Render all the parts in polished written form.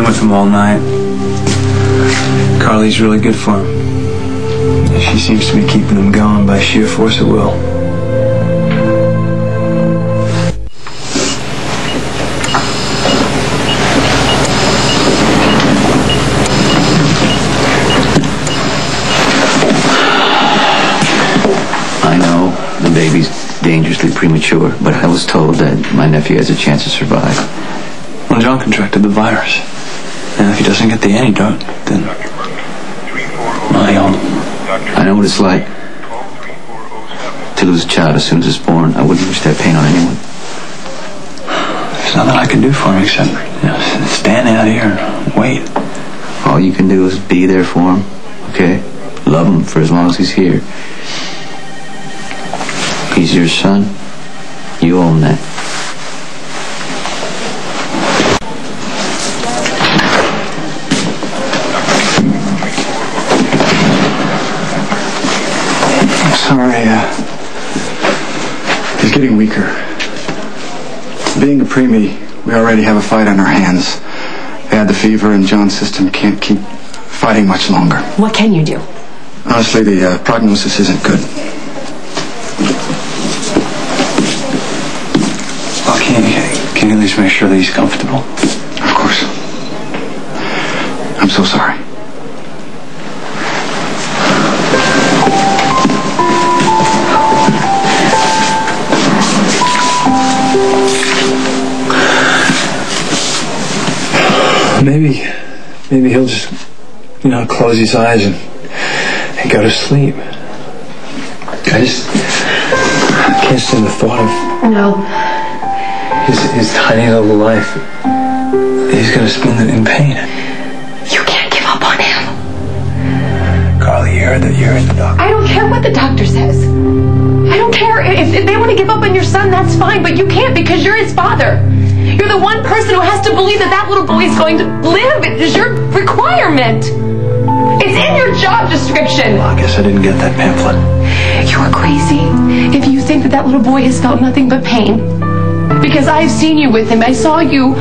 been with him all night. Carly's really good for him. She seems to be keeping him going by sheer force of will. I know the baby's dangerously premature, but I was told that my nephew has a chance to survive. Well, John contracted the virus. And if he doesn't get the antidote, then... I know what it's like to lose a child as soon as it's born. I wouldn't wish that pain on anyone. There's nothing I can do for him except, stand out here and wait. All you can do is be there for him, okay? Love him for as long as he's here. He's your son. You own that. Sorry, he's getting weaker. Being a preemie, we already have a fight on our hands. They had the fever, and John's system can't keep fighting much longer. What can you do? Honestly, the prognosis isn't good. Well, can you at least make sure that he's comfortable? Of course. I'm so sorry. Maybe he'll just, close his eyes and go to sleep. I can't stand the thought of his tiny little life. He's gonna spend it in pain. You can't give up on him. Carly, you heard the doctor. I don't care what the doctor says. I don't care. If they want to give up on your son, that's fine, but you can't because you're his father. You're the one person who has to believe that little boy is going to live. It is your requirement. It's in your job description. Well, I guess I didn't get that pamphlet. You're crazy if you think that little boy has felt nothing but pain. Because I've seen you with him. I saw you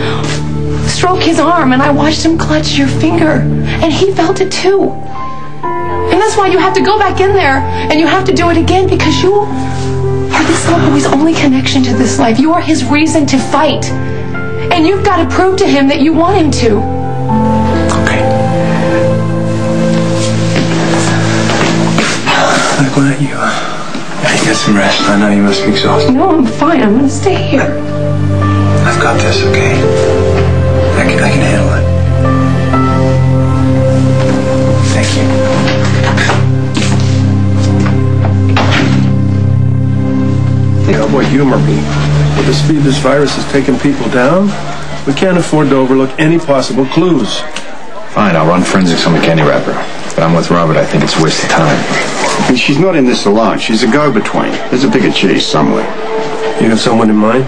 stroke his arm, and I watched him clutch your finger. And he felt it too. And that's why you have to go back in there, and you have to do it again, because you are this little boy's only connection to this life. You are his reason to fight. And you've got to prove to him that you want him to. Okay. Look, why don't you get some rest? I know you must be exhausted. No, I'm fine. I'm going to stay here. I've got this, okay? I can handle it. Thank you. Cowboy, humor me. With the speed this virus is taking people down, we can't afford to overlook any possible clues. Fine, I'll run forensics on the candy wrapper. But I'm with Robert. I think it's a waste of time. And she's not in this alone. She's a go-between. There's a bigger cheese somewhere. You have someone in mind?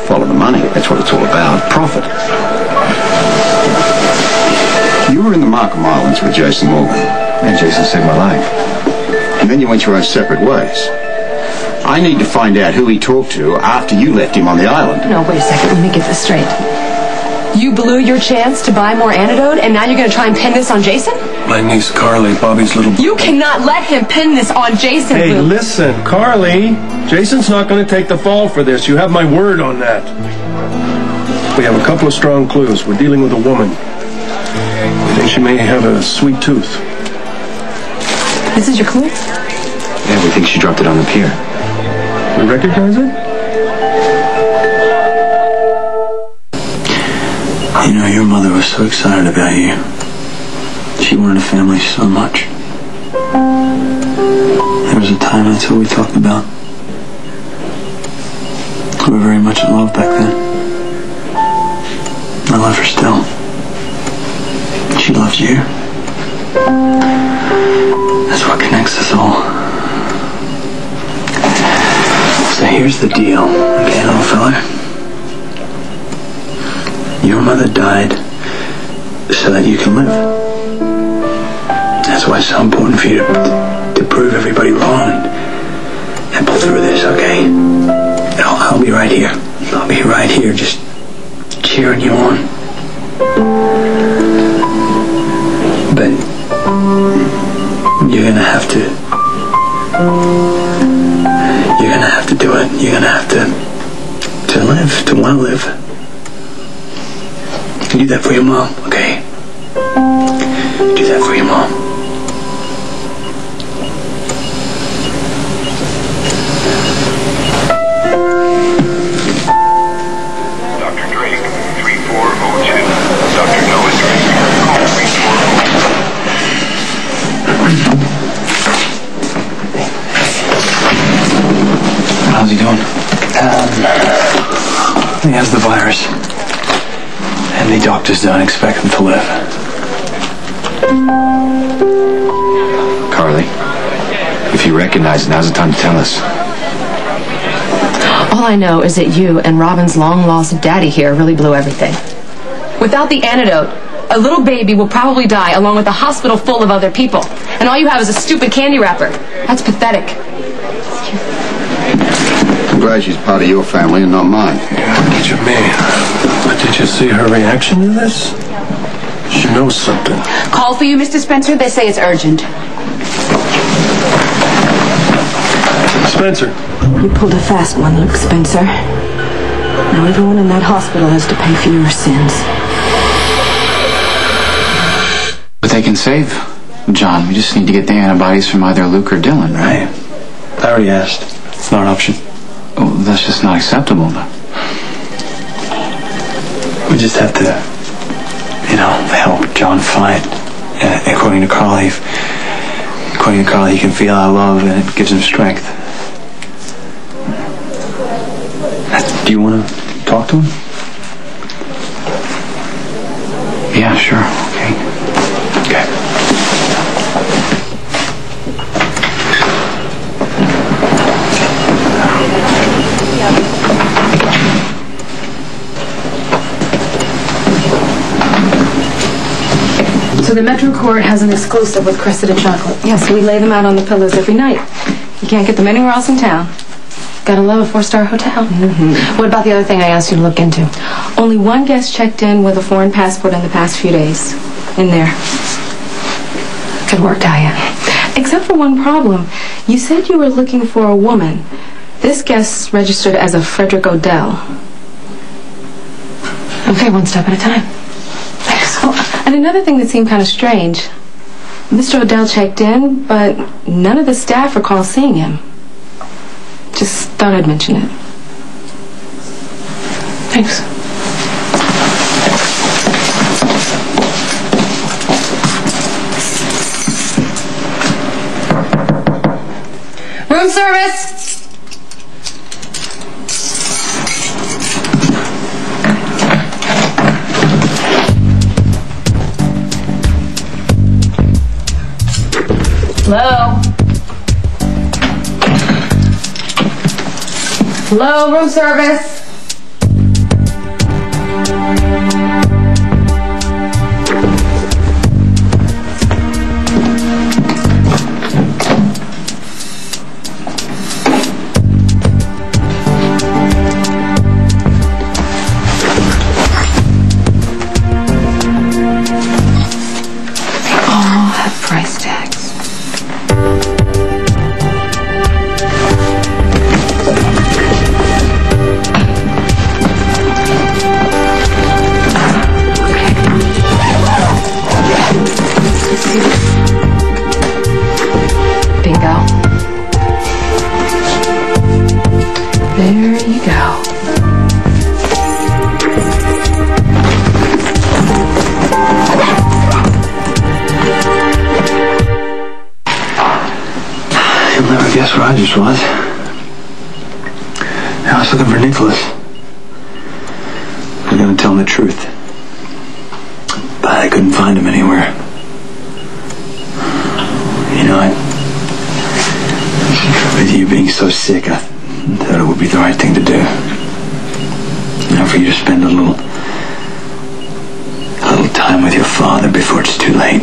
Follow the money. That's what it's all about. Profit. You were in the Markham Islands with Jason Morgan. And Jason saved my life. And then you went your own separate ways. I need to find out who he talked to after you left him on the island. No, wait a second. Let me get this straight. You blew your chance to buy more antidote, and now you're going to try and pin this on Jason? My niece Carly, Bobby's little... You cannot let him pin this on Jason. Hey, Lou. listen, Carly. Jason's not going to take the fall for this. You have my word on that. We have a couple of strong clues. We're dealing with a woman. We think she may have a sweet tooth. This is your clue? Yeah, we think she dropped it on the pier. You recognize it? Your mother was so excited about you. She wanted a family so much. There was a time that's what we talked about. We were very much in love back then. I love her still. She loves you. That's what connects us all. So here's the deal, okay, little fella? Your mother died so that you can live. That's why it's so important for you to prove everybody wrong and pull through this, okay? I'll be right here. I'll be right here just cheering you on. But you're gonna have to. You're gonna have to do it. You're gonna have to live, to want to live. You do that for your mom, okay? Do that for your mom. Dr. Drake, 3402. Dr. Noah Drake, call 3402. How's he doing? He has the virus. And the doctors don't expect him to live. Carly, if you recognize it, now's the time to tell us. All I know is that you and Robin's long-lost daddy here really blew everything. Without the antidote, a little baby will probably die along with a hospital full of other people. And all you have is a stupid candy wrapper. That's pathetic. I'm glad she's part of your family and not mine. What you mean? But did you see her reaction to this? She knows something. Call for you, Mr. Spencer. They say it's urgent. Spencer. You pulled a fast one, Luke Spencer. Now everyone in that hospital has to pay for your sins. But they can save John. We just need to get the antibodies from either Luke or Dylan, right? I already asked. It's not an option. Oh, that's just not acceptable, though. We just have to, help John fight. According to Carly, he can feel our love and it gives him strength. Do you want to talk to him? Yeah, sure. Okay. So the Metro Court has an exclusive with Cressida Chocolate. Yes, we lay them out on the pillows every night. You can't get them anywhere else in town. Gotta love a 4-star hotel. Mm-hmm. What about the other thing I asked you to look into? Only one guest checked in with a foreign passport in the past few days. In there. Good work, Talia. Except for one problem. You said you were looking for a woman. This guest registered as a Frederick Odell. Okay, one step at a time. Thanks. Oh, and another thing that seemed kind of strange. Mr. Odell checked in, but none of the staff recall seeing him. Just thought I'd mention it. Thanks. Room service! Hello? Hello, room service? Price tags. Bingo. There you go. You'll never guess where I just was. I was looking for Nicholas. I was going to tell him the truth. But I couldn't find him anywhere. With you being so sick, I thought it would be the right thing to do. For you to spend a little time with your father before it's too late.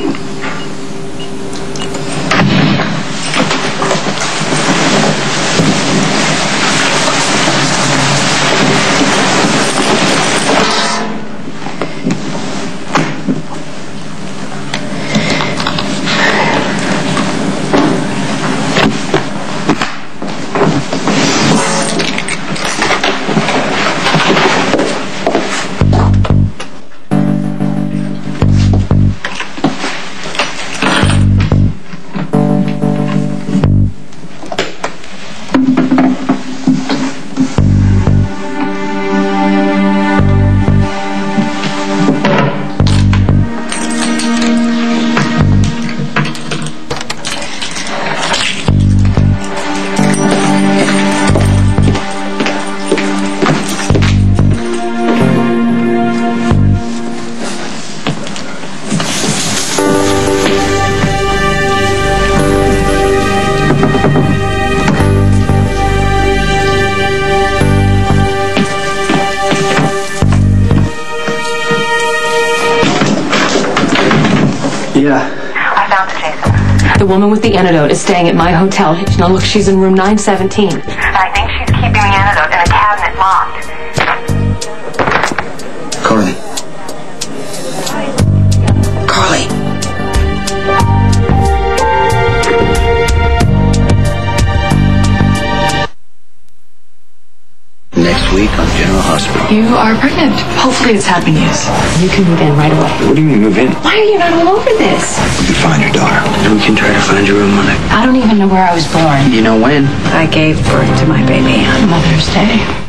Yeah. I found it, Jason. The woman with the antidote is staying at my hotel. Now look, she's in room 917. And I think she's keeping the antidote in a cabinet locked. Carly. Carly. Next week on General Hospital. You are pregnant. Hopefully it's happy news. You can move in right away. What do you mean move in? Why are you not all over this? We can find your daughter. And we can try to find your room on it. I don't even know where I was born. You know when? I gave birth to my baby on Mother's Day.